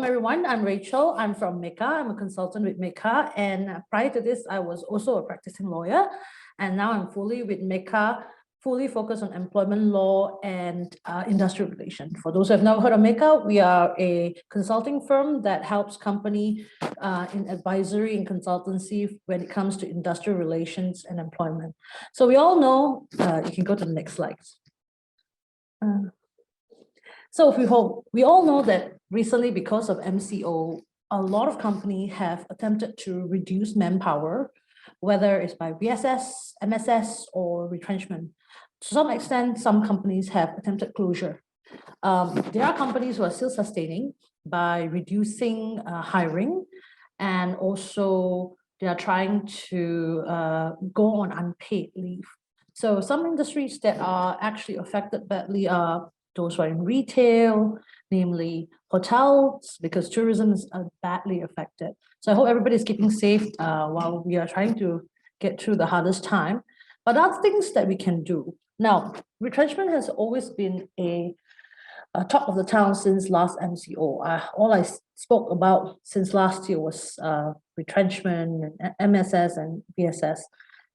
everyone. I'm Rachel. I'm from Mecca. I'm a consultant with Mecca. And prior to this, I was also a practicing lawyer. And now I'm fully with Mecca, fully focused on employment law and industrial relations. For those who have never heard of Mecca, we are a consulting firm that helps company in advisory and consultancy when it comes to industrial relations and employment. So we all know, you can go to the next slides. So we all know that recently, because of MCO, a lot of companies have attempted to reduce manpower, whether it's by VSS, MSS, or retrenchment. To some extent, some companies have attempted closure. There are companies who are still sustaining by reducing hiring, and also they are trying to go on unpaid leave. So some industries that are actually affected badly are those who are in retail, namely hotels, because tourism is badly affected. So I hope everybody is keeping safe while we are trying to get through the hardest time. But there are things that we can do. Now, retrenchment has always been a top of the town since last MCO. All I spoke about since last year was retrenchment, and MSS and VSS.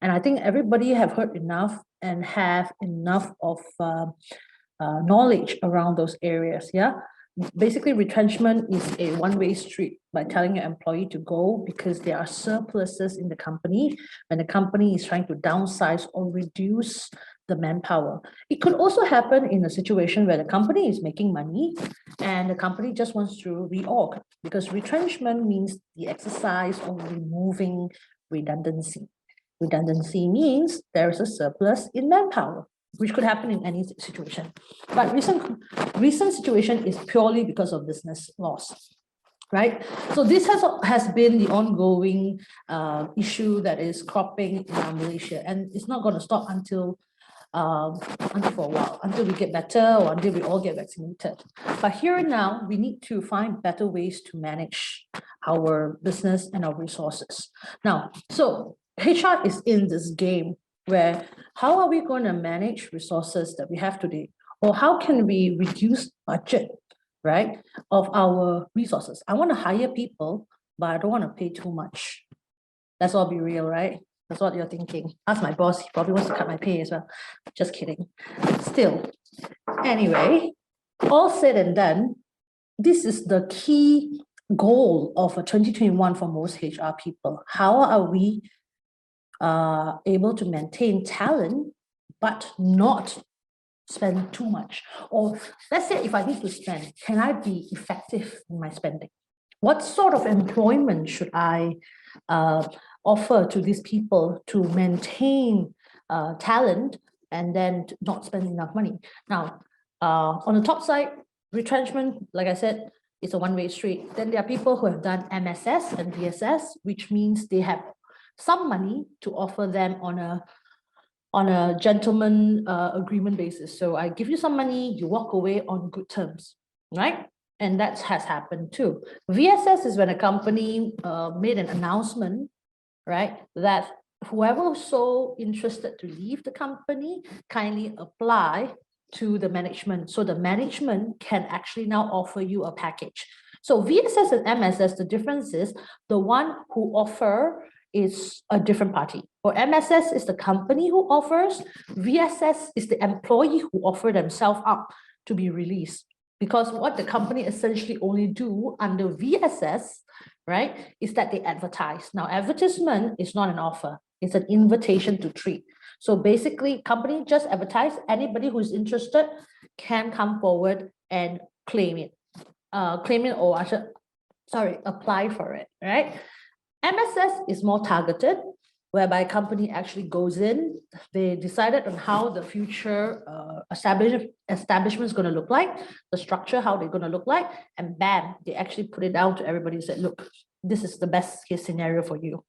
And I think everybody have heard enough and have enough of knowledge around those areas. Yeah, basically retrenchment is a one-way street by telling your employee to go because there are surpluses in the company when the company is trying to downsize or reduce the manpower. It could also happen in a situation where the company is making money and the company just wants to reorg, because retrenchment means the exercise of removing redundancy. Redundancy means there is a surplus in manpower, which could happen in any situation. But recent situation is purely because of business loss, right? So this has been the ongoing issue that is cropping in Malaysia, and it's not going to stop until for a while, until we get better or until we all get vaccinated. But here and now, we need to find better ways to manage our business and our resources. Now, so HR is in this game where how are we going to manage resources that we have today? Or how can we reduce budget, right, of our resources? I want to hire people, but I don't want to pay too much. Let's all be real, right? That's what you're thinking. Ask my boss, he probably wants to cut my pay as well. Just kidding. Still, anyway, all said and done, this is the key goal of 2021 for most HR people. How are we able to maintain talent, but not spend too much? Or let's say if I need to spend, can I be effective in my spending? What sort of employment should I offer to these people to maintain talent and then not spend enough money? Now, on the top side, retrenchment, like I said, it's a one-way street. Then there are people who have done MSS and VSS, which means they have some money to offer them on a gentleman agreement basis. So I give you some money, you walk away on good terms, right? And that has happened too. VSS is when a company made an announcement, right, that whoever is so interested to leave the company, kindly apply to the management. So the management can actually now offer you a package. So VSS and MSS, the difference is the one who offer is a different party. For MSS is the company who offers, VSS is the employee who offer themselves up to be released. Because what the company essentially only do under VSS, right, is that they advertise. Now, advertisement is not an offer. It's an invitation to treat. So basically, company just advertise. Anybody who's interested can come forward and claim it. Or I should, apply for it, right? MSS is more targeted, whereby a company actually goes in, they decided on how the future establishment is going to look like, the structure, how they're going to look like, and bam, they actually put it out to everybody and said, look, this is the best case scenario for you.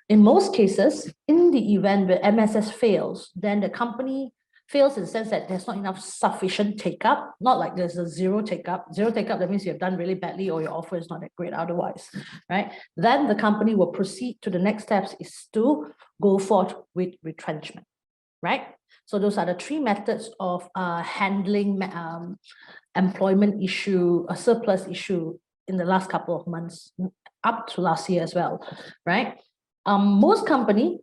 In most cases, in the event where MSS fails, then the company fails in the sense that there's not enough sufficient take-up, not like there's a zero take-up. Zero take-up, that means you have done really badly or your offer is not that great otherwise, right? Then the company will proceed to the next steps is to go forth with retrenchment, right? So those are the three methods of handling employment issue, a surplus issue in the last couple of months, up to last year as well, right? Most company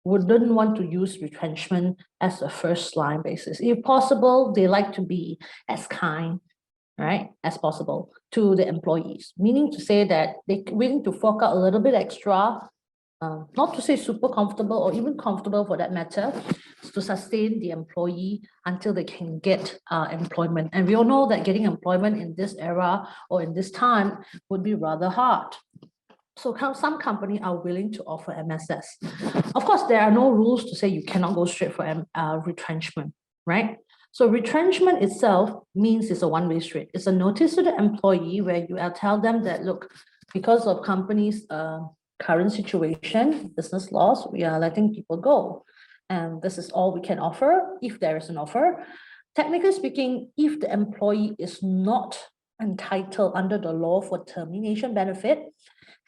wouldn't want to use retrenchment as a first line basis. If possible, they like to be as kind, right, as possible to the employees, meaning to say that they're willing to fork out a little bit extra, not to say super comfortable or even comfortable for that matter, to sustain the employee until they can get employment. And we all know that getting employment in this era or in this time would be rather hard. So some companies are willing to offer MSS. Of course, there are no rules to say you cannot go straight for retrenchment, right? So retrenchment itself means it's a one-way street. It's a notice to the employee where you tell them that, look, because of company's current situation, business loss, we are letting people go. And this is all we can offer, if there is an offer. Technically speaking, if the employee is not entitled under the law for termination benefit,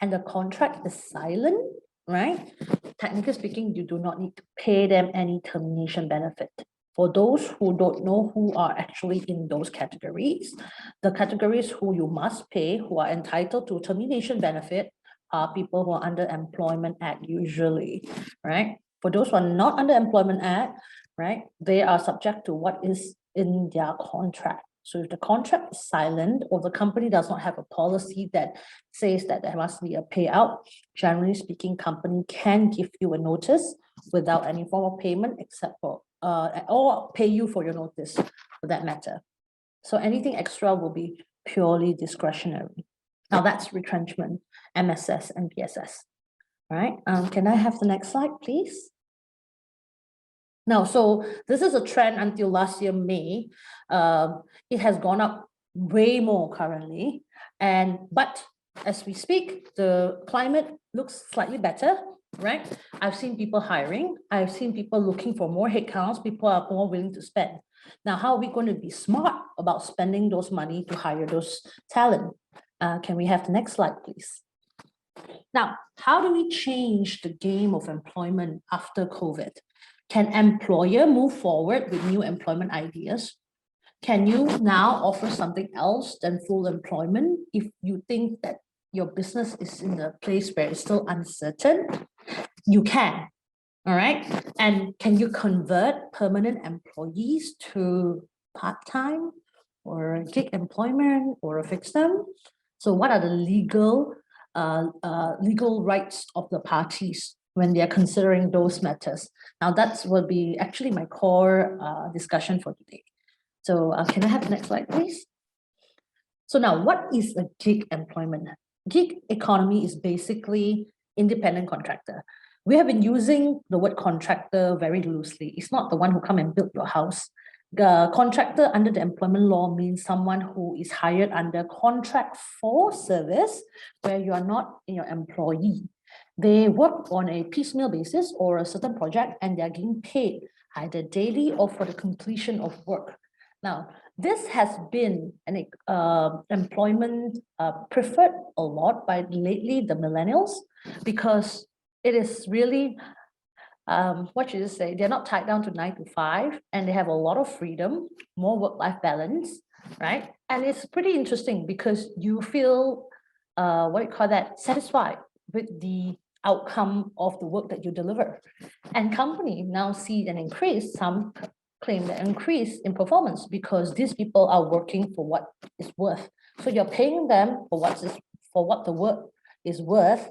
and the contract is silent, right? Technically speaking, you do not need to pay them any termination benefit. For those who don't know who are actually in those categories, the categories who you must pay, who are entitled to termination benefit, are people who are under Employment Act usually, right? For those who are not under Employment Act, right, they are subject to what is in their contract. So if the contract is silent or the company does not have a policy that says that there must be a payout, generally speaking, company can give you a notice without any form of payment except for, or pay you for your notice for that matter. So anything extra will be purely discretionary. Now that's retrenchment, MSS and PSS, right? Can I have the next slide, please? Now, so this is a trend until last year, May. It has gone up way more currently. But as we speak, the climate looks slightly better, right? I've seen people hiring. I've seen people looking for more headcounts. People are more willing to spend. Now, how are we going to be smart about spending those money to hire those talent? Can we have the next slide, please? Now, how do we change the game of employment after COVID? Can employer move forward with new employment ideas? Can you now offer something else than full employment if you think that your business is in a place where it's still uncertain? You can, all right? And can you convert permanent employees to part-time or gig employment or a fixed term? So what are the legal rights of the parties when they are considering those matters? Now that will be actually my core discussion for today. So can I have the next slide, please? So now, what is a gig employment? Gig economy is basically independent contractor. We have been using the word contractor very loosely. It's not the one who come and build your house. The contractor under the employment law means someone who is hired under contract for service where you are not your employee. They work on a piecemeal basis or a certain project and they're getting paid either daily or for the completion of work. Now, this has been an employment preferred a lot by lately the millennials because it is really, what should I say, they're not tied down to 9 to 5 and they have a lot of freedom, more work-life balance, right? And it's pretty interesting because you feel, satisfied with the outcome of the work that you deliver. And company now see an increase, some claim the increase in performance because these people are working for what is worth. So you're paying them for what the work is worth,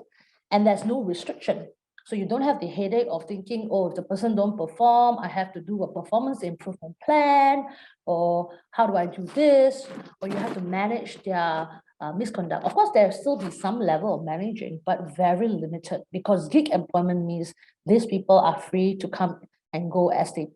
and there's no restriction. So you don't have the headache of thinking, oh, if the person don't perform, I have to do a performance improvement plan, or how do I do this? Or you have to manage their misconduct. Of course, there will still be some level of managing, but very limited because gig employment means these people are free to come and go as they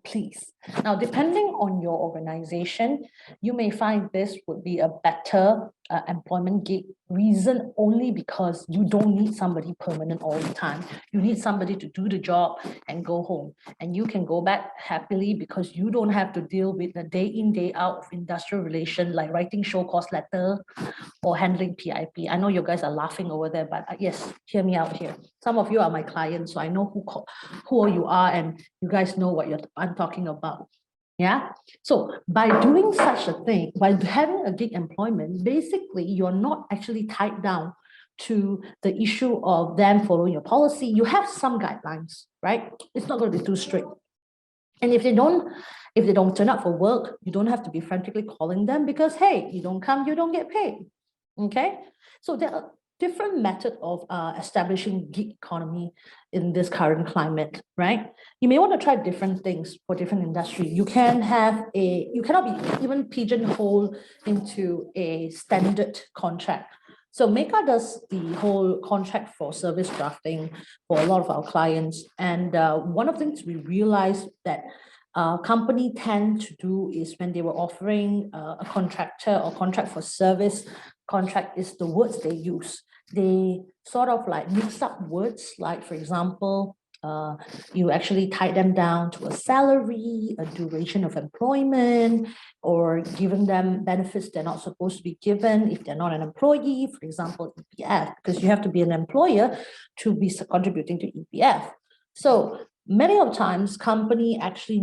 please. Now, depending on your organization, you may find this would be a better employment gig reason only because you don't need somebody permanent all the time. You need somebody to do the job and go home. And you can go back happily because you don't have to deal with the day in, day out of industrial relation like writing show cause letter or handling PIP. I know you guys are laughing over there, but yes, hear me out here. Some of you are my clients, so I know who you are and you guys know what I'm I'm talking about. Yeah. So by doing such a thing, by having a gig employment, basically you're not actually tied down to the issue of them following your policy. You have some guidelines, right? It's not going to be too strict. And if they don't turn up for work, you don't have to be frantically calling them because, hey, you don't come, you don't get paid. Okay. So there are different methods of establishing gig economy in this current climate, right? You may want to try different things for different industry. You cannot be even pigeonholed into a standard contract. So Meka does the whole contract for service drafting for a lot of our clients. And one of the things we realized that company tend to do is when they were offering a contractor or contract for service, contract is the words they use. They sort of like mix up words, like for example, you actually tie them down to a salary, a duration of employment, or giving them benefits they're not supposed to be given if they're not an employee, for example, EPF, because you have to be an employer to be contributing to EPF. So many of times company actually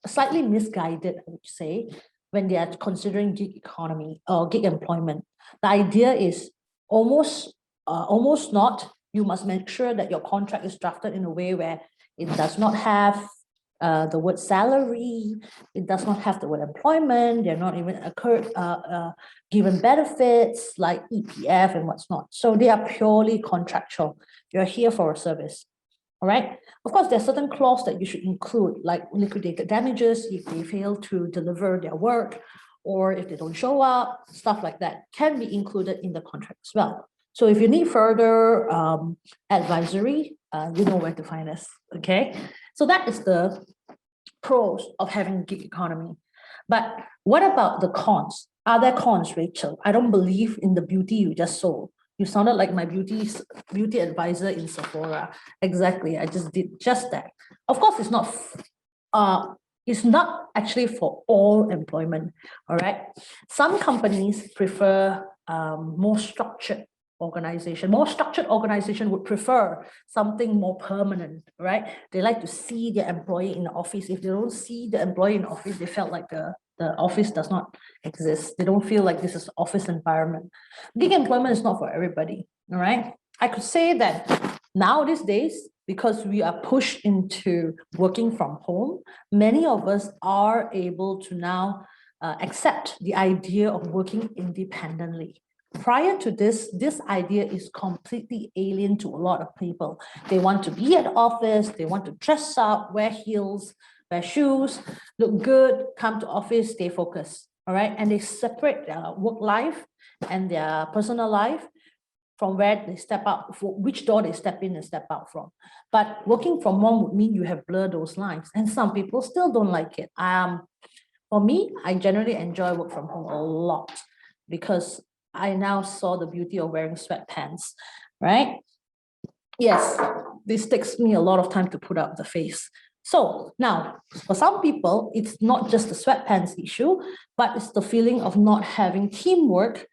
slightly misguided, I would say, when they are considering gig economy or gig employment. The idea is almost not. You must make sure that your contract is drafted in a way where it does not have the word salary, it does not have the word employment, they're not even given benefits like EPF and what's not. So they are purely contractual. You're here for a service. All right. Of course, there are certain clauses that you should include, like liquidated damages if they fail to deliver their work, or if they don't show up, stuff like that can be included in the contract as well. So if you need further advisory, you know where to find us. Okay. So that is the pros of having gig economy. But what about the cons? Are there cons, Rachel? I don't believe in the beauty you just sold. You sounded like my beauty advisor in Sephora. Exactly, I just did just that. Of course, it's not actually for all employment, all right? Some companies prefer more structured organization. More structured organization would prefer something more permanent, right? They like to see their employee in the office. If they don't see the employee in the office, they felt like the office does not exist. They don't feel like this is office environment. Gig employment is not for everybody, all right? I could say that now these days, because we are pushed into working from home, many of us are able to now accept the idea of working independently. Prior to this idea is completely alien to a lot of people. They want to be at office, they want to dress up, wear heels, wear shoes, look good, come to office, stay focused, all right? And they separate their work life and their personal life from where they step out, which door they step in and step out from. But working from home would mean you have blurred those lines, and some people still don't like it. For me, I generally enjoy work from home a lot because I now saw the beauty of wearing sweatpants, right? Yes, this takes me a lot of time to put up the face. So now, for some people, it's not just the sweatpants issue, but it's the feeling of not having teamwork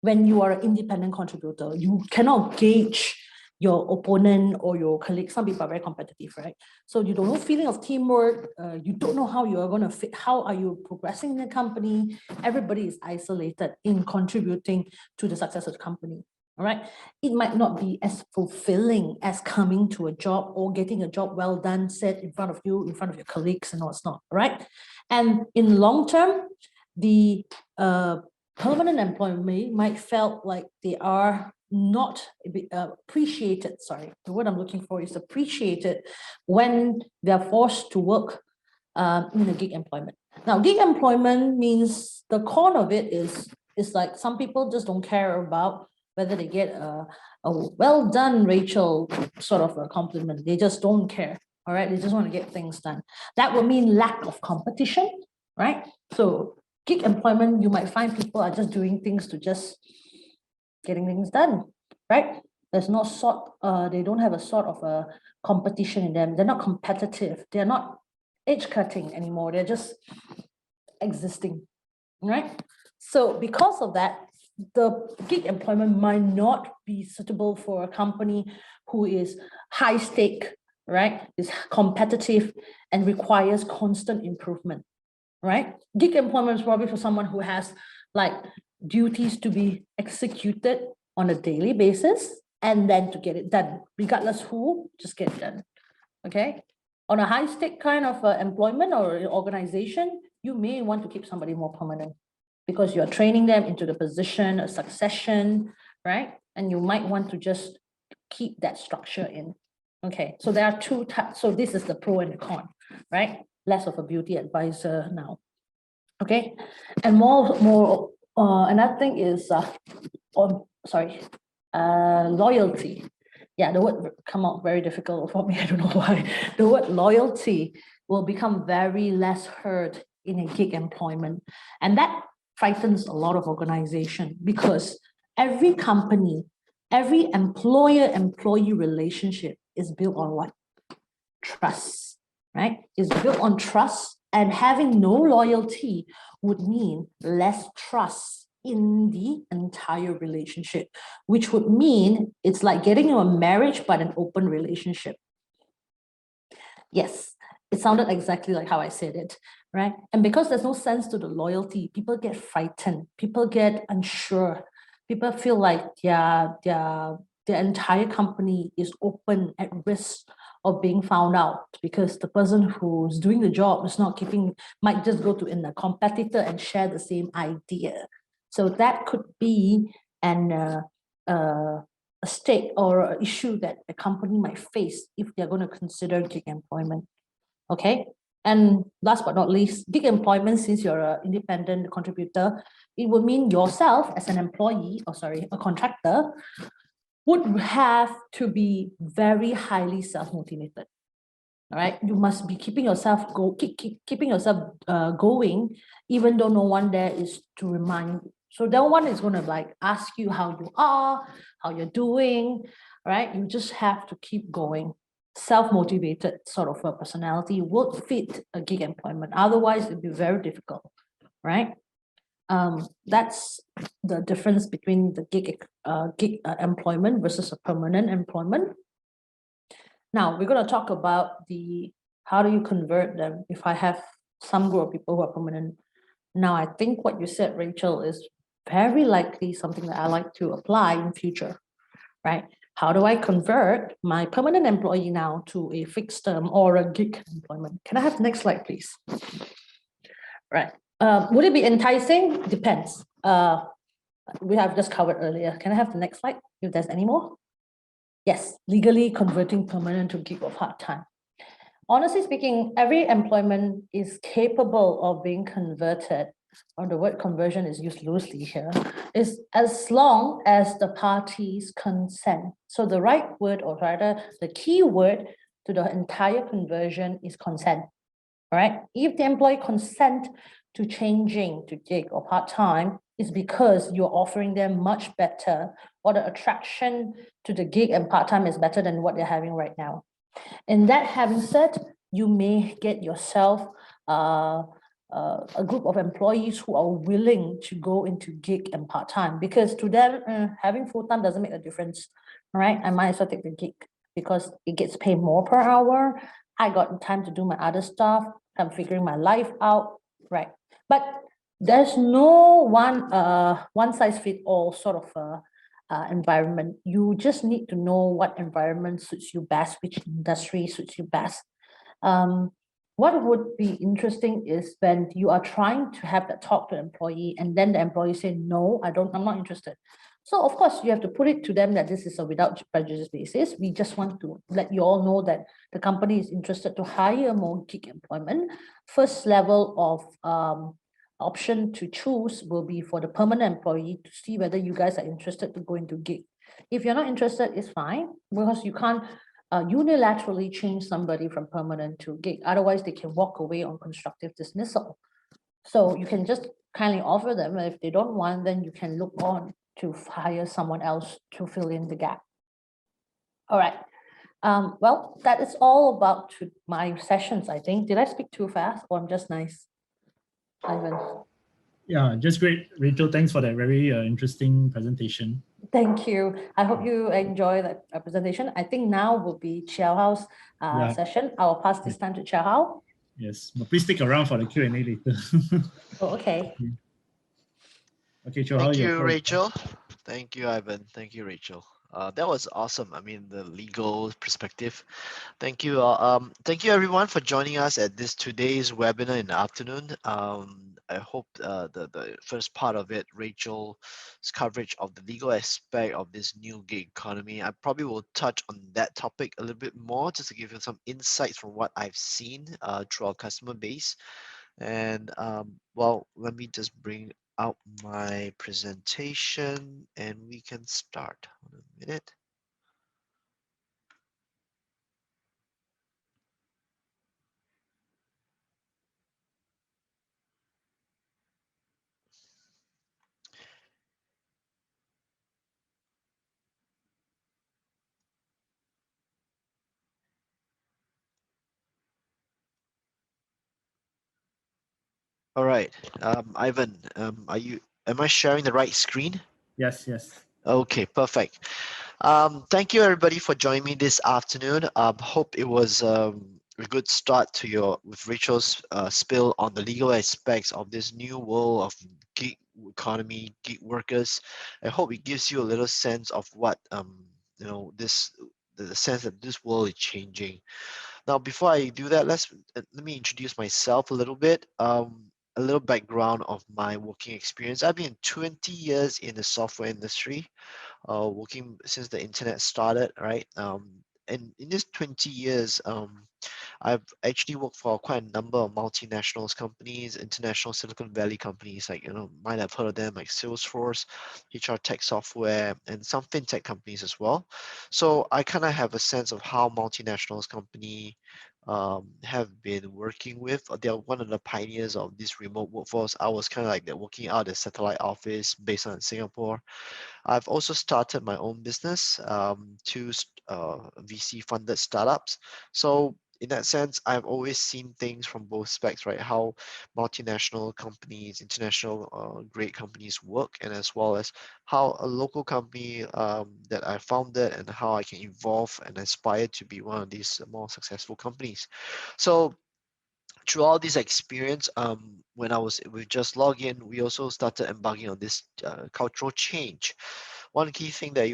when you are an independent contributor. You cannot gauge your opponent or your colleague. Some people are very competitive, right? So you don't know feeling of teamwork. You don't know how you are going to fit. How are you progressing in the company? Everybody is isolated in contributing to the success of the company. All right. It might not be as fulfilling as coming to a job or getting a job well done, said in front of you, in front of your colleagues and what's not. Right. And in long term, the permanent employee might felt like they are not appreciated. Sorry, the word I'm looking for is appreciated when they're forced to work in a gig employment. Now, gig employment means the core of it is like some people just don't care about whether they get a well done, Rachel, sort of a compliment. They just don't care. All right, they just want to get things done. That would mean lack of competition, right? So gig employment, you might find people are just doing things to just getting things done, right? There's no they don't have a sort of a competition in them. They're not competitive. They're not edge cutting anymore. They're just existing, right? So because of that, the gig employment might not be suitable for a company who is high stake right? It's competitive and requires constant improvement, right? Gig employment is probably for someone who has like duties to be executed on a daily basis and then to get it done, regardless who, just get it done, okay? On a high-stake kind of employment or organization, you may want to keep somebody more permanent because you're training them into the position, a succession, right? And you might want to just keep that structure in. Okay, so there are two types. So this is the pro and the con, right? Less of a beauty advisor now. Okay, and another thing is loyalty. Yeah, the word come out very difficult for me. I don't know why. The word loyalty will become very less heard in a gig employment, and that frightens a lot of organization because every company, every employer-employee relationship is built on what? Trust, right? It's built on trust, and having no loyalty would mean less trust in the entire relationship, which would mean it's like getting a marriage but an open relationship. Yes, it sounded exactly like how I said it, right? And because there's no sense to the loyalty, people get frightened, people get unsure, people feel like their entire company is open at risk of being found out because the person who's doing the job is not might just go to a competitor and share the same idea. So that could be a stake or an issue that a company might face if they're going to consider gig employment. Okay. And last but not least, gig employment, since you're an independent contributor, it would mean yourself as an employee, a contractor, would have to be very highly self-motivated. All right, you must be keeping yourself going, even though no one there is to remind you. So no one is going to like ask you how you are, how you're doing, right? You just have to keep going. Self-motivated sort of a personality would fit a gig employment. Otherwise, it'd be very difficult, right? That's the difference between the gig employment versus a permanent employment. Now we're going to talk about how do you convert them if I have some group of people who are permanent. Now, I think what you said, Rachel, is very likely something that I like to apply in future, right? How do I convert my permanent employee now to a fixed term or a gig employment? Can I have the next slide, please? Right. Would it be enticing? Depends. We have just covered earlier. Can I have the next slide if there's any more? Yes, legally converting permanent to gig or part-time. Honestly speaking, every employment is capable of being converted, or the word conversion is used loosely here, is as long as the parties consent. So the right word, or rather the key word to the entire conversion is consent, all right? If the employee consent to changing to gig or part-time, it's because you're offering them much better, or the attraction to the gig and part-time is better than what they're having right now. And that having said, you may get yourself a group of employees who are willing to go into gig and part-time, because to them, having full-time doesn't make a difference, right? I might as well take the gig because it gets paid more per hour. I got time to do my other stuff. I'm figuring my life out, right? But there's no one size fit all sort of environment. You just need to know what environment suits you best, which industry suits you best. What would be interesting is when you are trying to have that talk to the employee and then the employee say, no, I'm not interested. So of course you have to put it to them that this is a without prejudice basis. We just want to let you all know that the company is interested to hire more gig employment. First level of option to choose will be for the permanent employee to see whether you guys are interested to go into gig. If you're not interested, it's fine, because you can't unilaterally change somebody from permanent to gig. Otherwise, they can walk away on constructive dismissal. So you can just kindly offer them, and if they don't want, then you can look on to hire someone else to fill in the gap. All right. Well, that is all about my sessions, I think. Did I speak too fast, or I'm just nice? Ivan. Yeah, just great. Rachel, thanks for that very interesting presentation. Thank you. I hope you enjoy the presentation. I think now will be Chiao Hao's session. I'll pass this time to Chiao Hao. Yes, but please stick around for the Q&A later. Oh, okay. Okay, Chiao Hao, Thank your you, floor. Rachel. Thank you, Ivan. Thank you, Rachel. That was awesome. I mean, the legal perspective. Thank you everyone for joining us at this today's webinar in the afternoon. I hope the first part of it, Rachel's coverage of the legal aspect of this new gig economy, I probably will touch on that topic a little bit more, just to give you some insights from what I've seen through our customer base. And well, let me just bring out my presentation and we can start. Hold on a minute. All right, Ivan, am I sharing the right screen? Yes, yes. Okay, perfect. Thank you everybody for joining me this afternoon. Hope it was a good start to with Rachel's spill on the legal aspects of this new world of gig economy, gig workers. I hope it gives you a little sense of what the sense that this world is changing. Now, before I do that, let me introduce myself a little bit. A little background of my working experience. I've been 20 years in the software industry, working since the internet started, right? And in this 20 years, I've actually worked for quite a number of multinationals companies, international Silicon Valley companies, like, might have heard of them, like Salesforce, HR tech software, and some fintech companies as well. So I kind of have a sense of how multinationals company have been working with. They're one of the pioneers of this remote workforce. I was kind of like working out a satellite office based on Singapore. I've also started my own business, two VC-funded startups. So in that sense, I've always seen things from both specs, right? How multinational companies, international great companies work, and as well as how a local company that I founded and how I can evolve and aspire to be one of these more successful companies. So through all this experience, when I was with Just Login, we also started embarking on this cultural change. One key thing that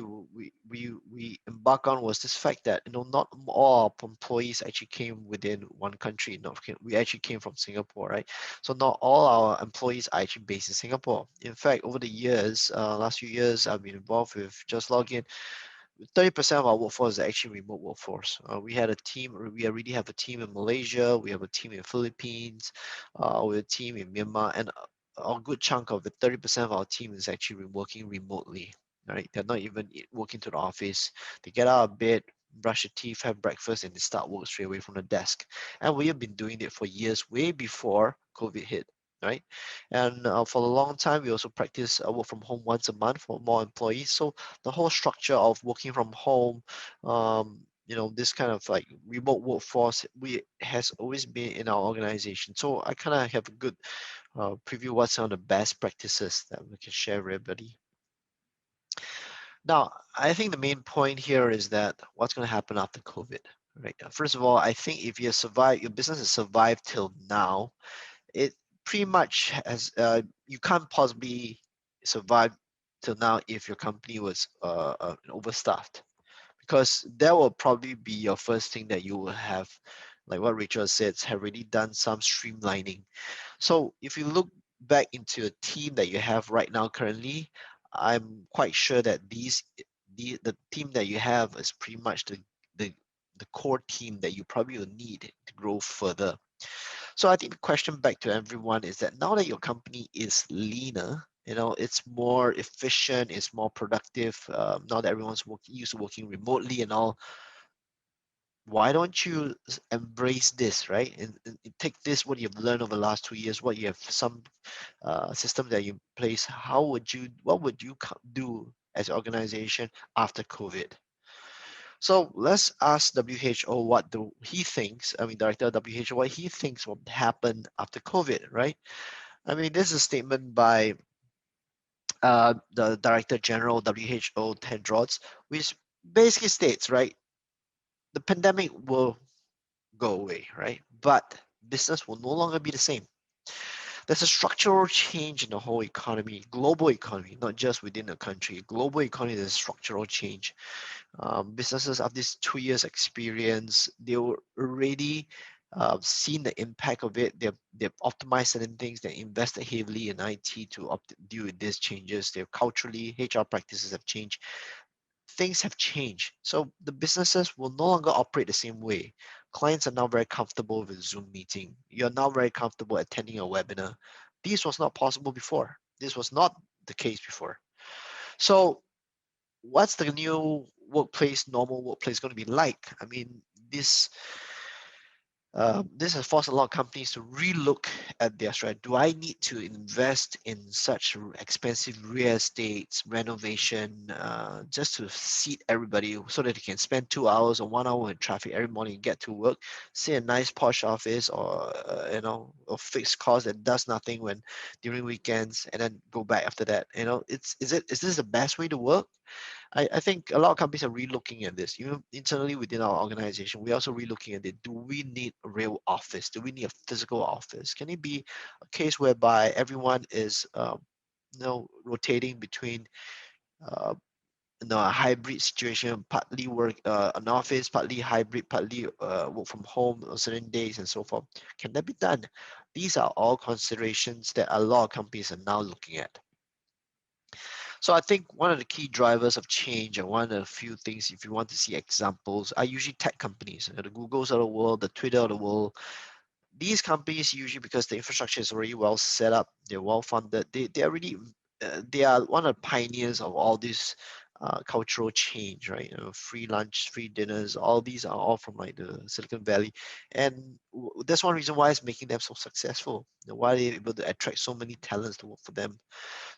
we embark on was this fact that not all our employees actually came within one country. Not we actually came from Singapore, right? So not all our employees are actually based in Singapore. In fact, over the years, last few years, I've been involved with Just Login. 30% of our workforce is actually remote workforce. We had a team, we already have a team in Malaysia, we have a team in Philippines, we have a team in Myanmar, and a good chunk of it, 30% of our team is actually working remotely, right? They're not even working to the office. They get out of bed, brush their teeth, have breakfast, and they start work straight away from the desk. And we have been doing it for years, way before COVID hit, right? And for a long time, we also practice work from home once a month for more employees. So the whole structure of working from home, this kind of like remote workforce, we has always been in our organization. So I kind of have a good preview what's some of the best practices that we can share with everybody. Now, I think the main point here is that what's going to happen after COVID, right? First of all, I think if you survive, your business has survived till now, it pretty much has, you can't possibly survive till now if your company was overstaffed, because that will probably be your first thing that you will have, like what Rachel said, have already done some streamlining. So if you look back into a team that you have right now currently, I'm quite sure that the team that you have is pretty much the the core team that you probably will need to grow further. So I think the question back to everyone is that now that your company is leaner, it's more efficient, it's more productive. Now that everyone's used to working remotely and all, why don't you embrace this, right? And take this, what you've learned over the last 2 years, what you have, some system that you place. What would you do as an organization after COVID? So let's ask WHO what he thinks. I mean, Director of WHO, what he thinks will happen after COVID, right? I mean, this is a statement by the Director General WHO Tedros, which basically states, right, the pandemic will go away, right? But business will no longer be the same. There's a structural change in the whole economy, global economy, not just within the country. Global economy, there's structural change. Businesses of this 2 years experience, they were already seen the impact of it. They've optimized certain things. They invested heavily in IT to deal with these changes. They're culturally, HR practices have changed. Things have changed. So the businesses will no longer operate the same way. Clients are now very comfortable with Zoom meeting. You're now very comfortable attending a webinar. This was not possible before. This was not the case before. So what's the new workplace, normal workplace going to be like? I mean, this has forced a lot of companies to relook at their strategy. Do I need to invest in such expensive real estate renovation just to seat everybody so that they can spend 2 hours or 1 hour in traffic every morning and get to work, see a nice posh office or a fixed cost that does nothing when during weekends and then go back after that? Is this the best way to work? I think a lot of companies are relooking at this. Even internally within our organization, we're also relooking at it. Do we need a real office? Do we need a physical office? Can it be a case whereby everyone is rotating between uh, a hybrid situation, partly work an office, partly hybrid, partly work from home on certain days and so forth? Can that be done? These are all considerations that a lot of companies are now looking at. So I think one of the key drivers of change and one of the few things, if you want to see examples, are usually tech companies, the Googles of the world, the Twitter of the world. These companies usually, because the infrastructure is already well set up, they're well funded, they are really, they are one of the pioneers of all this cultural change, right? Free lunch, free dinners, all these are all from like the Silicon Valley. And that's one reason why it's making them so successful, why they're able to attract so many talents to work for them.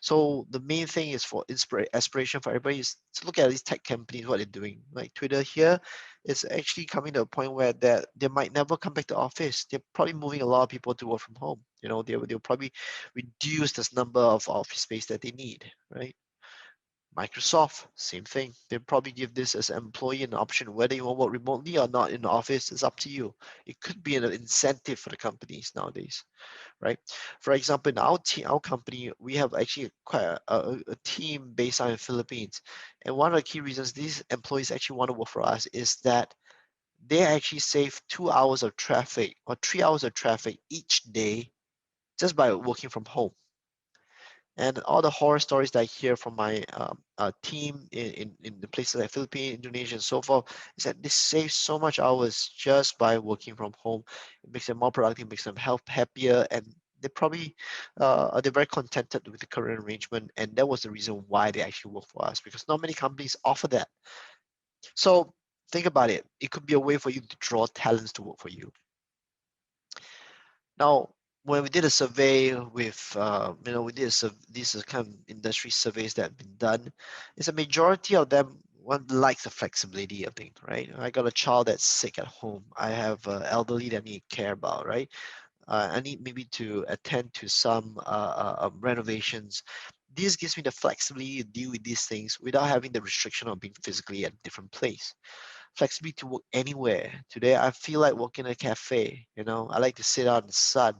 So the main thing is for aspiration for everybody is to look at these tech companies, what they're doing. Like Twitter here is actually coming to a point where they might never come back to office. They're probably moving a lot of people to work from home. They'll probably reduce this number of office space that they need, right? Microsoft, same thing. They'll probably give this as an employee an option whether you want to work remotely or not in the office. It's up to you. It could be an incentive for the companies nowadays, right? For example, in our team, our company, we have actually quite a team based out in the Philippines. And one of the key reasons these employees actually want to work for us is that they actually save 2 hours of traffic or 3 hours of traffic each day just by working from home. And all the horror stories that I hear from my team in the places like Philippines, Indonesia, and so forth is that they save so much hours just by working from home. It makes them more productive, makes them happier, and they're very contented with the current arrangement. And that was the reason why they actually work for us, because not many companies offer that. So think about it. It could be a way for you to draw talents to work for you. Now, when we did a survey with, we did these are kind of industry surveys that have been done, it's a majority of them likes the flexibility of things, right? I got a child that's sick at home. I have elderly that I need to care about, right? I need maybe to attend to some renovations. This gives me the flexibility to deal with these things without having the restriction of being physically at a different place. Flexibility to work anywhere. Today, I feel like working in a cafe. I like to sit out in the sun.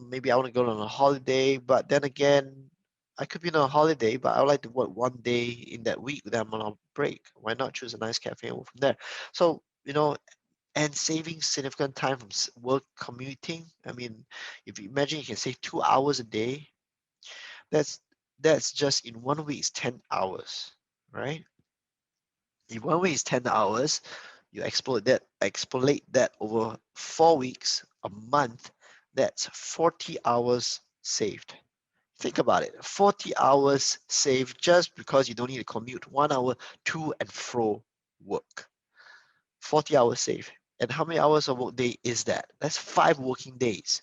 Maybe I want to go on a holiday, but then again, I could be on a holiday, but I would like to work one day in that week that I'm on a break. Why not choose a nice cafe and work from there? So, and saving significant time from work commuting. I mean, if you imagine you can save 2 hours a day, that's just in one week is 10 hours, right? If one week is 10 hours, you extrapolate that over 4 weeks, a month, that's 40 hours saved. Think about it, 40 hours saved just because you don't need to commute 1 hour to and fro work. 40 hours saved. And how many hours of work day is that? That's 5 working days.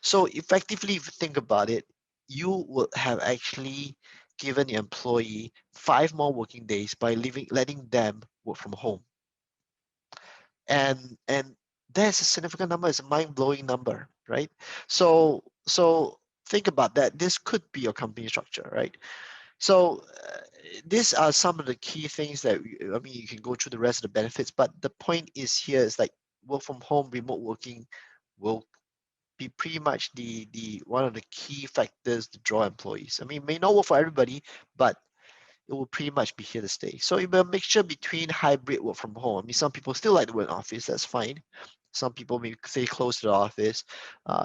So effectively, if you think about it, you will have actually given the employee 5 more working days by letting them work from home. And that's a significant number. It's a mind-blowing number, right? So think about that. This could be your company structure, right? So these are some of the key things that I mean, you can go through the rest of the benefits, but the point is here is like work from home, remote working will be pretty much the one of the key factors to draw employees. I mean, it may not work for everybody, but it will pretty much be here to stay. So it will be a mixture between hybrid work from home. I mean, some people still like to work in office, that's fine. Some people may stay close to the office.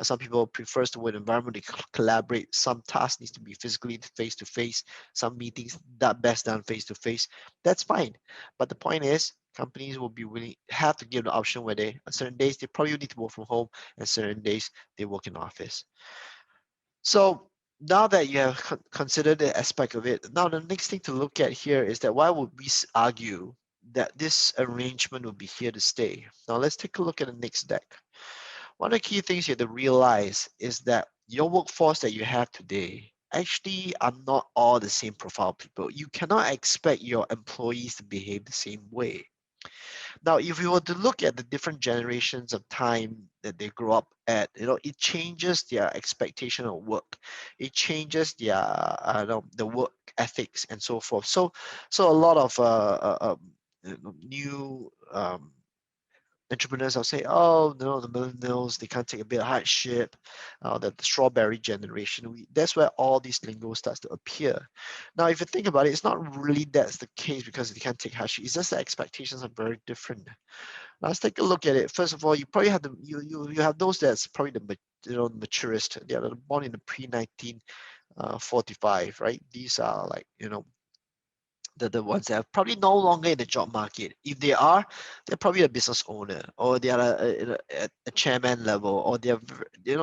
Some people prefers to work in an environment they collaborate. Some tasks needs to be physically face to face. Some meetings that best done face to face. That's fine. But the point is, companies will be willing have to give the option where they on certain days they probably need to work from home, and certain days they work in office. So now that you have considered the aspect of it, now the next thing to look at here is that why would we argue that this arrangement will be here to stay? Now let's take a look at the next deck. One of the key things you have to realize is that your workforce that you have today actually are not all the same profile people. You cannot expect your employees to behave the same way. Now, if you were to look at the different generations of time that they grow up at, it changes their expectation of work. It changes their, the work ethics and so forth. So a lot of new entrepreneurs will say, oh, no, the millennials, they can't take a bit of hardship, the strawberry generation. That's where all these lingo starts to appear. Now, if you think about it, it's not really that's the case because they can't take hardship. It's just the expectations are very different. Now, let's take a look at it. First of all, you probably have you have those that's probably the maturest. They are born in the pre-1945, right? These are like the ones that are probably no longer in the job market. If they are, they're probably a business owner, or they are a chairman level, or they're they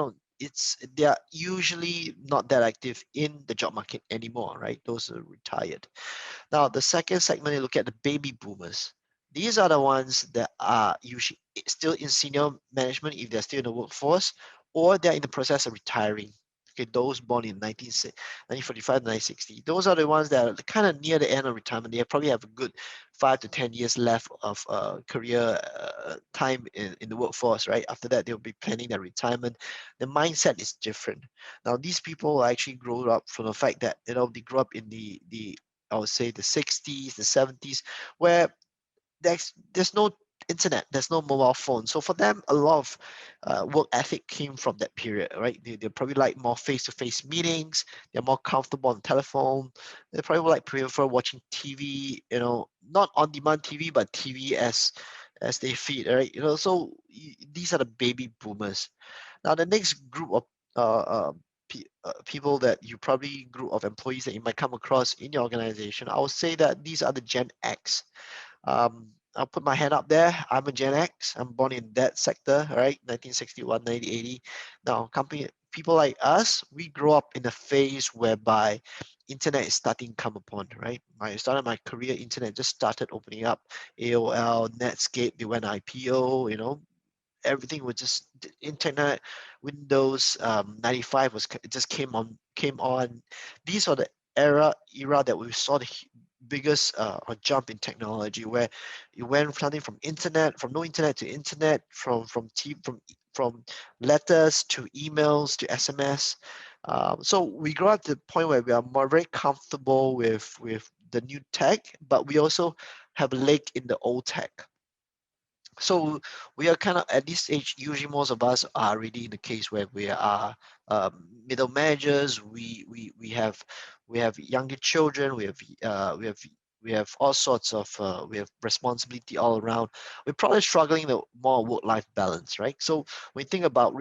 are usually not that active in the job market anymore, right? Those are retired. Now, the second segment, you look at the baby boomers. These are the ones that are usually still in senior management if they're still in the workforce, or they're in the process of retiring. Okay, those born in 1945 to 1960. Those are the ones that are kind of near the end of retirement. They probably have a good 5 to 10 years left of career time in the workforce, right? After that, they'll be planning their retirement. The mindset is different. Now, these people actually grow up from the fact that they grew up in the I would say the 60s, the 70s, where there's no internet, there's no mobile phone. So for them, a lot of work ethic came from that period, right? They probably like more face-to-face meetings. They're more comfortable on the telephone. They probably like prefer watching TV, not on-demand TV, but TV as they feed, right? So these are the baby boomers. Now the next group of people that you probably group of employees that you might come across in your organization, I would say that these are the Gen X. I'll put my hand up there. I'm a Gen X. I'm born in that sector, right? 1961, 1980. Now, people like us, we grow up in a phase whereby internet is starting to come upon, right? I started my career, internet just started opening up. AOL, Netscape, they went IPO, everything was just internet. Windows 95 it just came on. These are the era that we saw the biggest jump in technology, where it went starting from no internet to internet, from letters to emails to SMS. So we grow up to the point where we are very comfortable with the new tech, but we also have a leg in the old tech. So we are kind of at this age, usually most of us are already in the case where we are middle managers. We have younger children. We have all sorts of we have responsibility all around. We're probably struggling with more work-life balance, right? So when you think about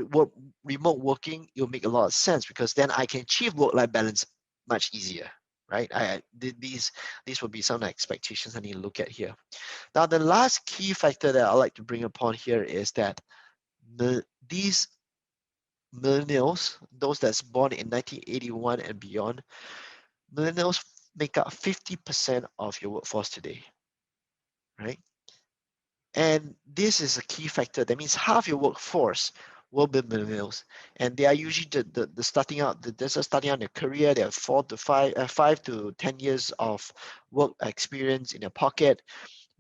remote working, it'll make a lot of sense, because then I can achieve work-life balance much easier, right? These would be some of the expectations I need to look at here. Now, the last key factor that I like to bring upon here is that these millennials, those that's born in 1981 and beyond, millennials make up 50% of your workforce today, right? And this is a key factor. That means half your workforce will be millennials, and they are usually the starting out. They're just starting out their career. They have 5 to 10 years of work experience in their pocket.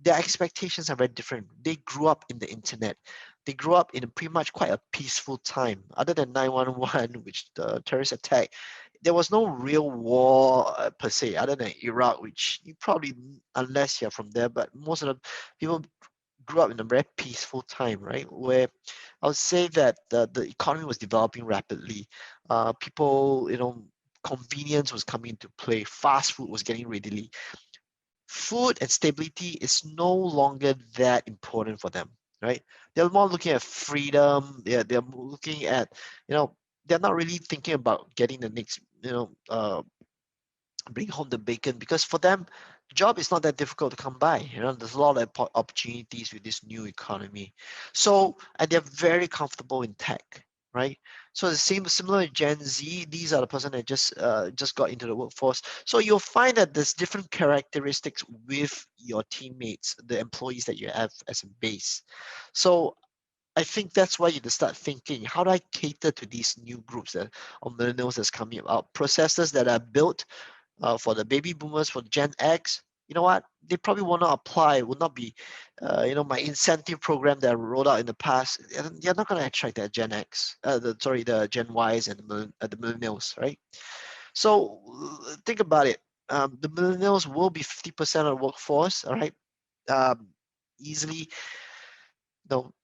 Their expectations are very different. They grew up in the internet. they grew up in pretty much quite a peaceful time. Other than 9/11, which the terrorist attack, there was no real war per se, other than Iraq, which you probably, unless you're from there, but most of the people grew up in a very peaceful time, right? Where I would say that the economy was developing rapidly. People, convenience was coming into play. Fast food was getting readily. Food and stability is no longer that important for them, right? They're more looking at freedom. They're looking at, they're not really thinking about getting the next, bring home the bacon, because for them, job is not that difficult to come by. There's a lot of opportunities with this new economy. So, and they're very comfortable in tech, right? So the similar to Gen Z, these are the person that just got into the workforce. So you'll find that there's different characteristics with your teammates, the employees that you have as a base. So I think that's why you have to start thinking, how do I cater to these new groups of millennials that's coming out? Processes that are built for the baby boomers, for Gen X, you know what? They probably will not apply, will not be, my incentive program that I rolled out in the past. You're not going to attract that Gen X, the Gen Ys and the millennials, right? So think about it. The millennials will be 50% of the workforce, all right? Easily,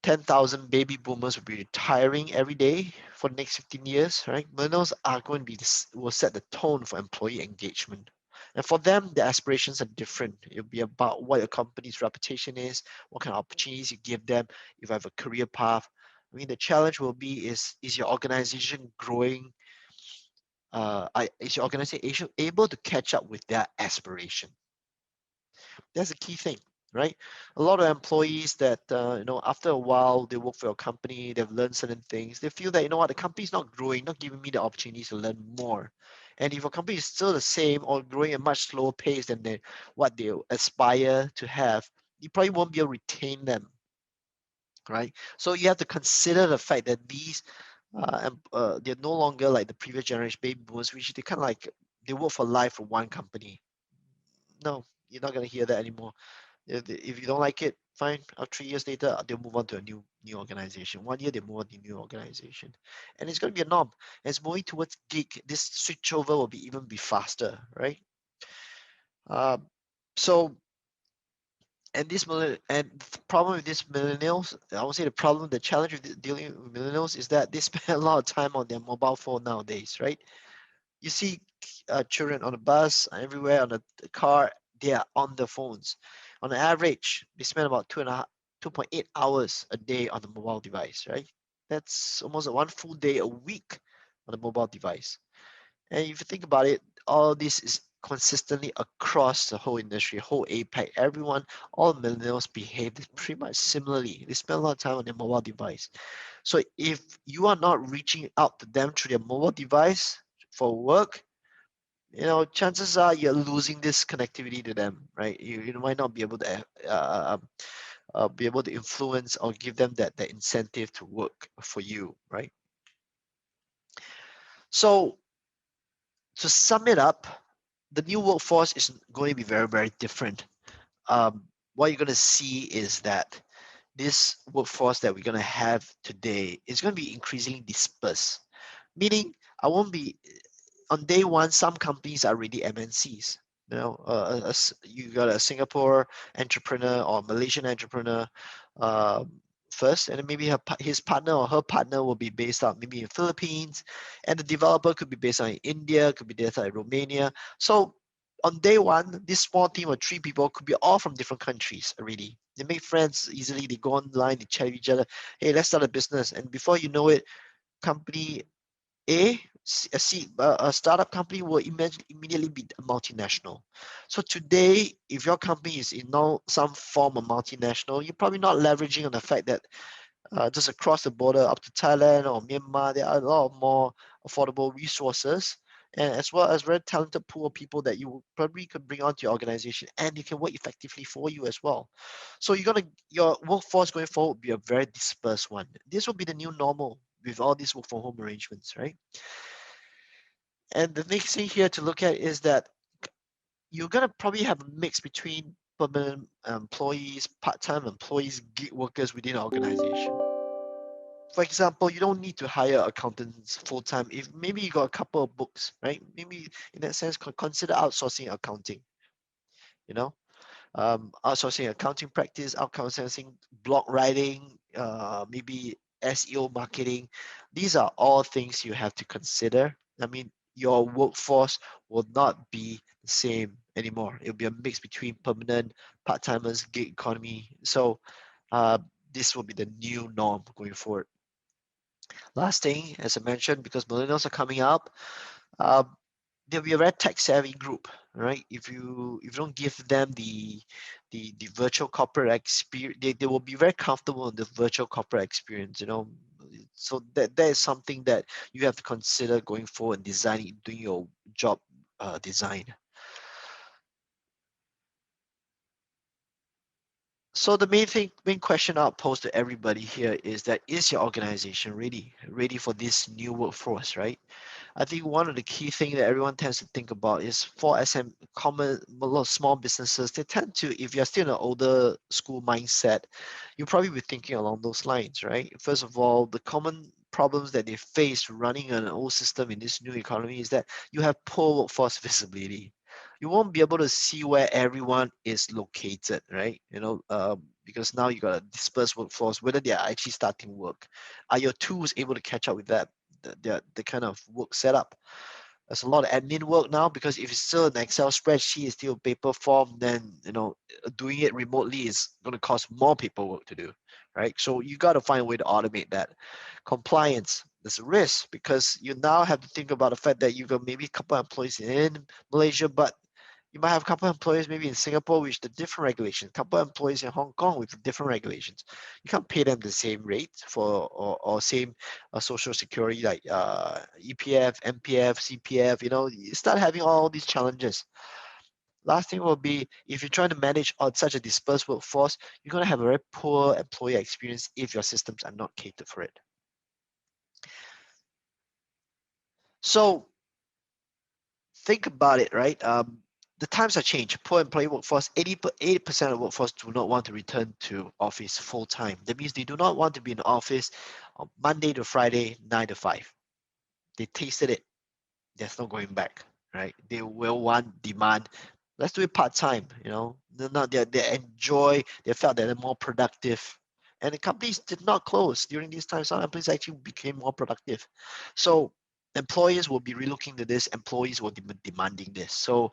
10,000 baby boomers will be retiring every day for the next 15 years, right? Millennials are going to be will set the tone for employee engagement. And for them, the aspirations are different. It'll be about what your company's reputation is, what kind of opportunities you give them, if you have a career path. I mean, the challenge will be is your organization growing? Is your organization able to catch up with their aspiration? That's a key thing, right? A lot of employees that after a while they work for your company, they've learned certain things. They feel that the company's not growing, not giving me the opportunities to learn more. And if your company is still the same or growing at a much slower pace than what they aspire to have, you probably won't be able to retain them, right? So you have to consider the fact that these they're no longer like the previous generation baby boomers, which they kind of like they work for life for one company. No, you're not gonna hear that anymore. If you don't like it, fine. 3 years later, they'll move on to a new organization. 1 year, they move on to a new organization, and it's going to be a norm. As moving towards gig, this switchover will even be faster, right? So, and the problem with these millennials, I would say the challenge with dealing with millennials is that they spend a lot of time on their mobile phone nowadays, right? You see children on the bus, everywhere on the car, they are on the phones. On average, they spend about 2.8 hours a day on the mobile device, right? That's almost one full day a week on the mobile device. And if you think about it, all this is consistently across the whole industry, whole APAC. Everyone, all millennials behave pretty much similarly. They spend a lot of time on their mobile device. So if you are not reaching out to them through their mobile device for work, chances are you're losing this connectivity to them, right? You might not be able to influence or give them that incentive to work for you, right? So to sum it up, the new workforce is going to be very, very different. What you're going to see is that this workforce that we're going to have today is going to be increasingly dispersed, meaning I won't be on day one. Some companies are really MNCs. You got a Singapore entrepreneur or Malaysian entrepreneur first, and then maybe his partner or her partner will be based out maybe in Philippines, and the developer could be based out in India, could be based out in Romania. So on day one, this small team of 3 people could be all from different countries already. They make friends easily. They go online, they chat with each other. Hey, let's start a business, and before you know it, company a startup company will immediately be a multinational. So today, if your company is in some form of multinational, you're probably not leveraging on the fact that just across the border up to Thailand or Myanmar, there are a lot of more affordable resources, and as well as very talented pool of people that you probably could bring onto your organization, and you can work effectively for you as well. So your workforce going forward will be a very dispersed one. This will be the new normal with all these work from home arrangements, right? And the next thing here to look at is that you're gonna probably have a mix between permanent employees, part-time employees, gig workers within an organization. For example, you don't need to hire accountants full time. If maybe you got a couple of books, right? Maybe in that sense, consider outsourcing accounting. You know, outsourcing accounting practice, outsourcing blog writing, maybe SEO marketing. These are all things you have to consider. I mean, your workforce will not be the same anymore. It'll be a mix between permanent, part-timers, gig economy. So uh, this will be the new norm going forward. Last thing, as I mentioned, because millennials are coming up, uh, they'll be a very tech savvy group, right? If you don't give them the virtual corporate experience, they will be very comfortable in the virtual corporate experience, you know. So that is something that you have to consider going forward and designing, doing your job design. So the main question I'll pose to everybody here is that, is your organization ready for this new workforce, right? I think one of the key things that everyone tends to think about is for a lot of small businesses, they tend to, if you're still in an older school mindset, you'll probably be thinking along those lines, right? First of all, the common problems that they face running an old system in this new economy is that you have poor workforce visibility. You won't be able to see where everyone is located, right? Because now you got a dispersed workforce, whether they are actually starting work. Are your tools able to catch up with that? The kind of work setup. There's a lot of admin work now, because if it's still an Excel spreadsheet, it's still paper form, then doing it remotely is going to cost more paperwork to do, right? So you got to find a way to automate that. Compliance, there's a risk because you now have to think about the fact that you got maybe a couple of employees in Malaysia, but you might have a couple of employees maybe in Singapore with the different regulations, a couple of employees in Hong Kong with different regulations. You can't pay them the same rate for or same social security like EPF, MPF, CPF. You start having all these challenges. Last thing will be, if you're trying to manage on such a dispersed workforce, you're going to have a very poor employee experience if your systems are not catered for it. So think about it, right? The times have changed. Poor employee workforce, 80% of workforce do not want to return to office full time. That means they do not want to be in the office on Monday to Friday, 9 to 5. They tasted it. There's no going back, right? They will want demand. Let's do it part time. They enjoy. They felt that they're more productive, and the companies did not close during these times. Some employees actually became more productive. So employers will be relooking to this. Employees will be demanding this. So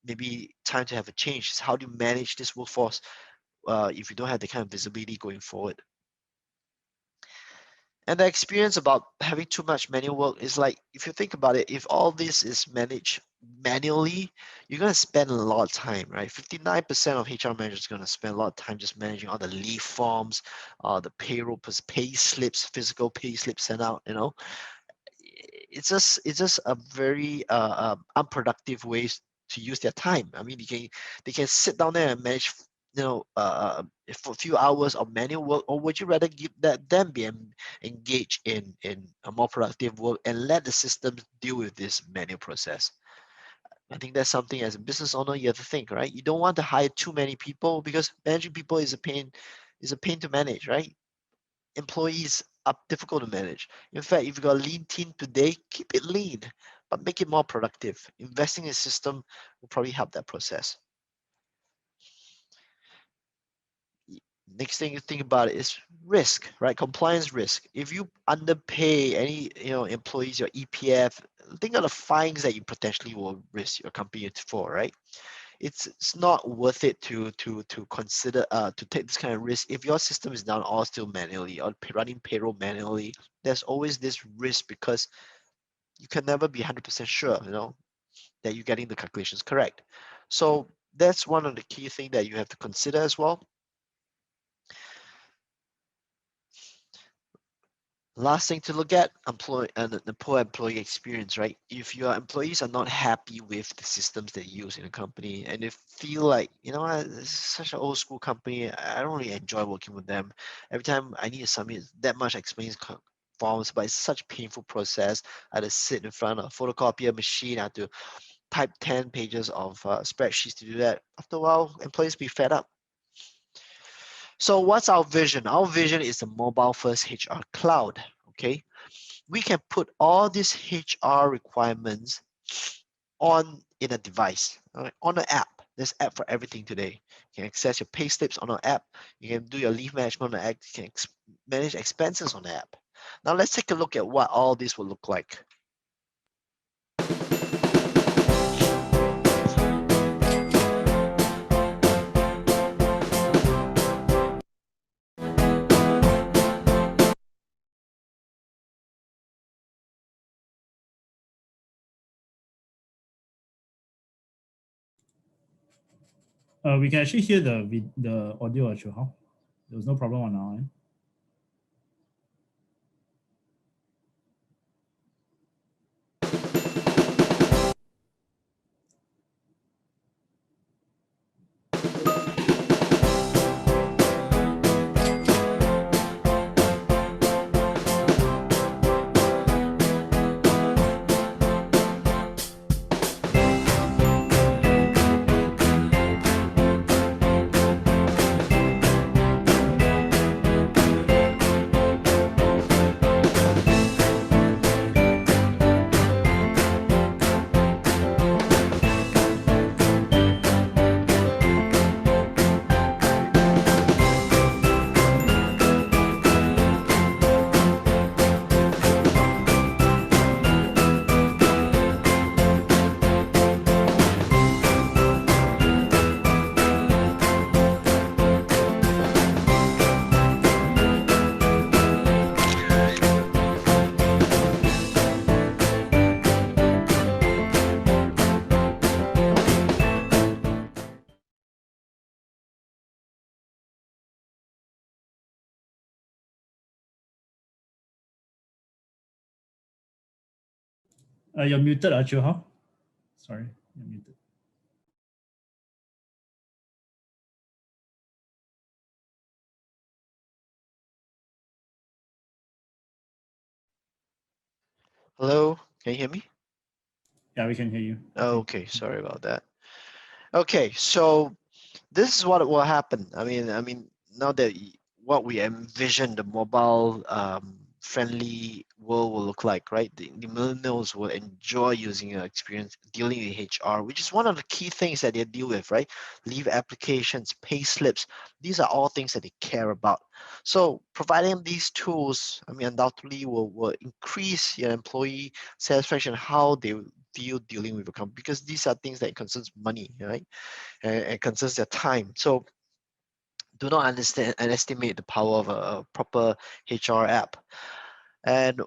maybe time to have a change. How do you manage this workforce if you don't have the kind of visibility going forward? And the experience about having too much manual work is like, if you think about it, if all this is managed manually, you're going to spend a lot of time, right? 59% of HR managers are going to spend a lot of time just managing all the leave forms, the payroll, pay slips, physical pay slips sent out. It's just a very unproductive ways to use their time. I mean, they can sit down there and manage, for a few hours of manual work, or would you rather give them be engaged in a more productive work and let the systems deal with this manual process? I think that's something as a business owner you have to think, right? You don't want to hire too many people, because managing people is a pain to manage, right? Employees are difficult to manage. In fact, if you've got a lean team today, keep it lean, but make it more productive. Investing in a system will probably help that process. Next thing you think about is risk, right? Compliance risk. If you underpay any employees, your EPF, think of the fines that you potentially will risk your company for, right? It's not worth it to consider to take this kind of risk if your system is done all still manually or running payroll manually. There's always this risk because you can never be 100% sure, that you're getting the calculations correct. So that's one of the key things that you have to consider as well. Last thing to look at, the poor employee experience, right? If your employees are not happy with the systems they use in a company, and they feel like, this is such an old school company, I don't really enjoy working with them. Every time I need to submit that much explains forms, but it's such a painful process. I had to sit in front of a photocopier machine. I had to type 10 pages of spreadsheets to do that. After a while, employees be fed up. So what's our vision? Our vision is the mobile first HR cloud. Okay, we can put all these HR requirements in a device, on an app. There's app for everything today. You can access your pay slips on an app. You can do your leave management on an app. You can manage expenses on the app. Now let's take a look at what all this will look like. We can actually hear the audio at Chio Hao. There was no problem on our end. You're muted, Chio Hao. Sorry, you're muted. Hello, can you hear me? Yeah, we can hear you. Okay, sorry about that. Okay, so this is what will happen. I mean, now that what we envision the mobile friendly world will look like, right? The millennials will enjoy using your experience dealing with HR, which is one of the key things that they deal with, right? Leave applications, pay slips. These are all things that they care about. So providing these tools, I mean, undoubtedly will increase your employee satisfaction, how they feel dealing with a company, because these are things that concerns money, right? And concerns their time. So do not underestimate the power of a proper HR app. And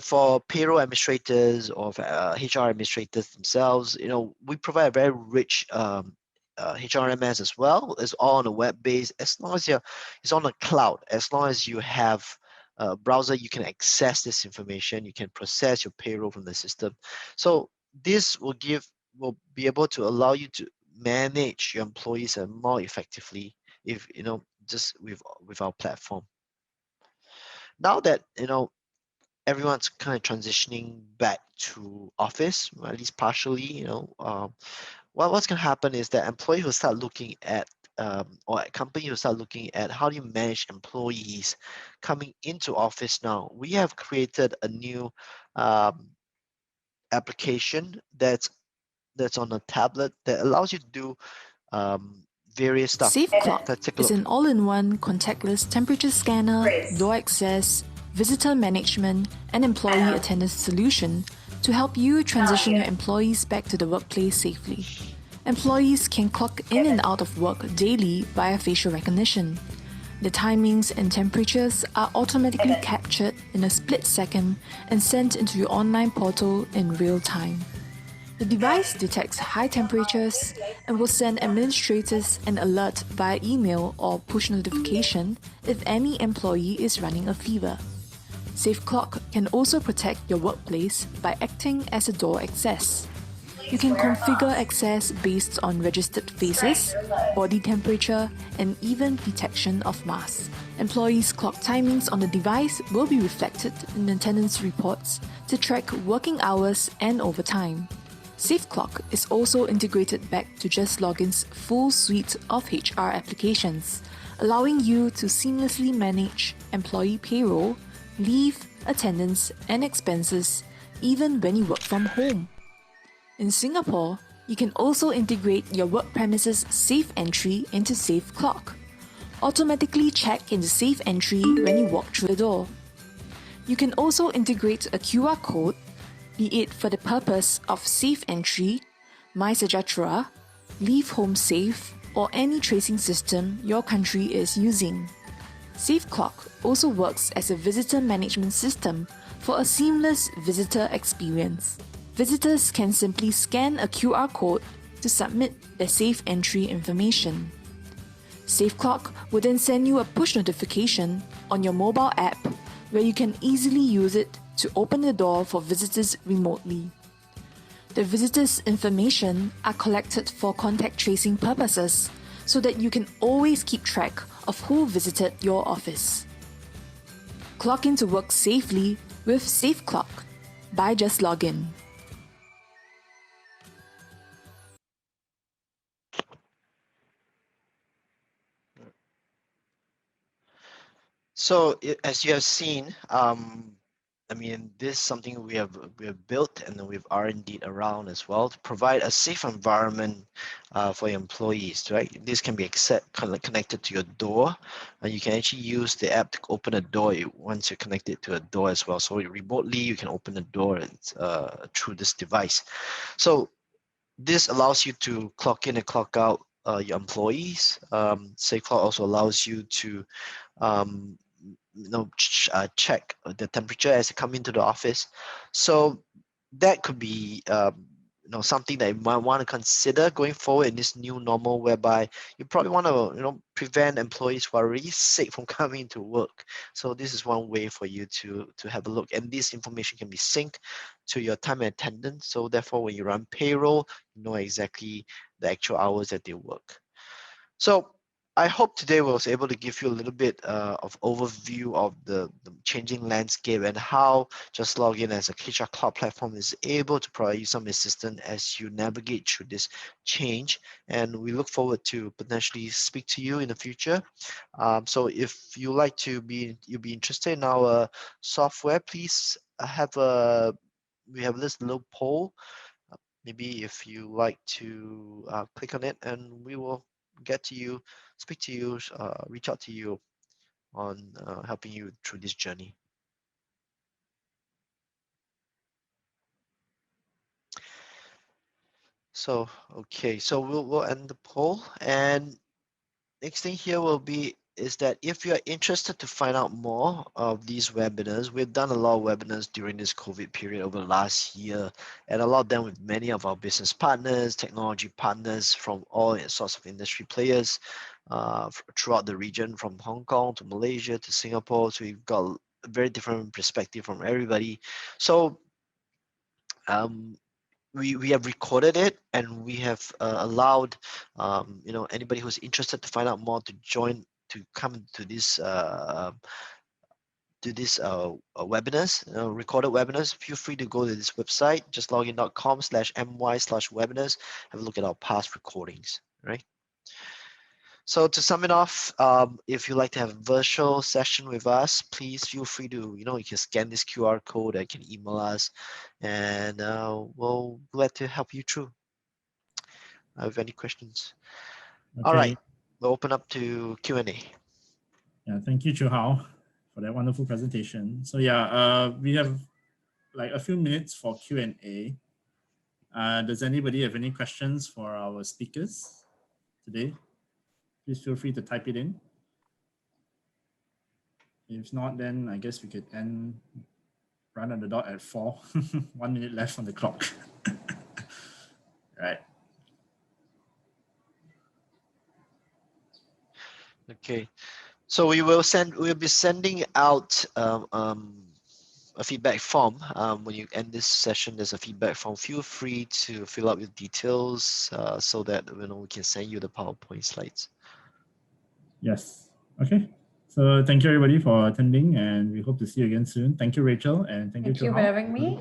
for payroll administrators or HR administrators themselves, we provide a very rich HRMS as well. It's all on a web base. As long as it's on the cloud, as long as you have a browser, you can access this information. You can process your payroll from the system. So this will be able to allow you to manage your employees more effectively if just with our platform. Now that everyone's kind of transitioning back to office, or at least partially, what's going to happen is that employees will start looking at or a company will start looking at how do you manage employees coming into office. Now we have created a new application that's on a tablet that allows you to do various stuff. Safe Clock Let's take a is look. an all-in-one contactless temperature scanner, door access, visitor management, and employee attendance solution to help you transition your employees back to the workplace safely. Employees can clock in and out of work daily via facial recognition. The timings and temperatures are automatically captured in a split second and sent into your online portal in real time. The device detects high temperatures and will send administrators an alert via email or push notification if any employee is running a fever. Safe Clock can also protect your workplace by acting as a door access. You can configure access based on registered faces, body temperature, and even detection of masks. Employees' clock timings on the device will be reflected in attendance reports to track working hours and overtime. SafeClock is also integrated back to Just Login's full suite of HR applications, allowing you to seamlessly manage employee payroll, leave, attendance, and expenses even when you work from home. In Singapore, you can also integrate your work premises safe entry into SafeClock. Automatically check into safe entry when you walk through the door. You can also integrate a QR code, be it for the purpose of safe entry, MySejahtera, Leave Home Safe, or any tracing system your country is using. SafeClock also works as a visitor management system for a seamless visitor experience. Visitors can simply scan a QR code to submit their safe entry information. SafeClock will then send you a push notification on your mobile app where you can easily use it to open the door for visitors remotely. The visitors' information are collected for contact tracing purposes so that you can always keep track of who visited your office. Clock in to work safely with SafeClock by Just Login. So as you have seen, I mean, this is something we have built and then we've R&D around as well to provide a safe environment for your employees, right? This can be connected to your door, and you can actually use the app to open a door once you're connected to a door as well. So remotely, you can open the door through this device. So this allows you to clock in and clock out your employees. SafeClock also allows you to check the temperature as they come into the office. So that could be something that you might want to consider going forward in this new normal, whereby you probably want to prevent employees who are already sick from coming to work. So this is one way for you to have a look, and this information can be synced to your time and attendance. So therefore, when you run payroll, you know exactly the actual hours that they work. So I hope today was able to give you a little bit of overview of the changing landscape and how Just Login as a HR cloud platform is able to provide you some assistance as you navigate through this change. And we look forward to potentially speak to you in the future. So if you like to be interested in our software, please we have this little poll. Maybe if you like to click on it, and we will get to you, speak to you, reach out to you on helping you through this journey. So, okay, so we'll end the poll, and next thing here will be is that if you're interested to find out more of these webinars, we've done a lot of webinars during this COVID period over the last year, and a lot of them with many of our business partners, technology partners from all sorts of industry players throughout the region, from Hong Kong to Malaysia to Singapore. So we've got a very different perspective from everybody. So we have recorded it, and we have allowed anybody who's interested to find out more to come to this webinars, recorded webinars. Feel free to go to this website, justlogin.com/my/webinars. Have a look at our past recordings, right? So to sum it off, if you'd like to have a virtual session with us, please feel free to, you can scan this QR code, or you can email us, and we'll be glad to help you through. Have any questions? Okay. All right, we'll open up to Q&A. Yeah, thank you, Chu Hao, for that wonderful presentation. So yeah, we have like a few minutes for Q&A. Does anybody have any questions for our speakers today? Please feel free to type it in. If not, then I guess we could end right on the dot at 4. 1 minute left on the clock. Right. Okay, so we'll be sending out a feedback form. When you end this session, there's a feedback form. Feel free to fill out your details so that we can send you the PowerPoint slides. Yes. Okay. So thank you everybody for attending, and we hope to see you again soon. Thank you, Rachel, and thank you for having me.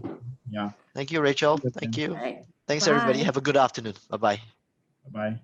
Yeah. Thank you, Rachel. Thank you. Right. Thanks, everybody. Bye. Have a good afternoon. Bye-bye. Bye-bye.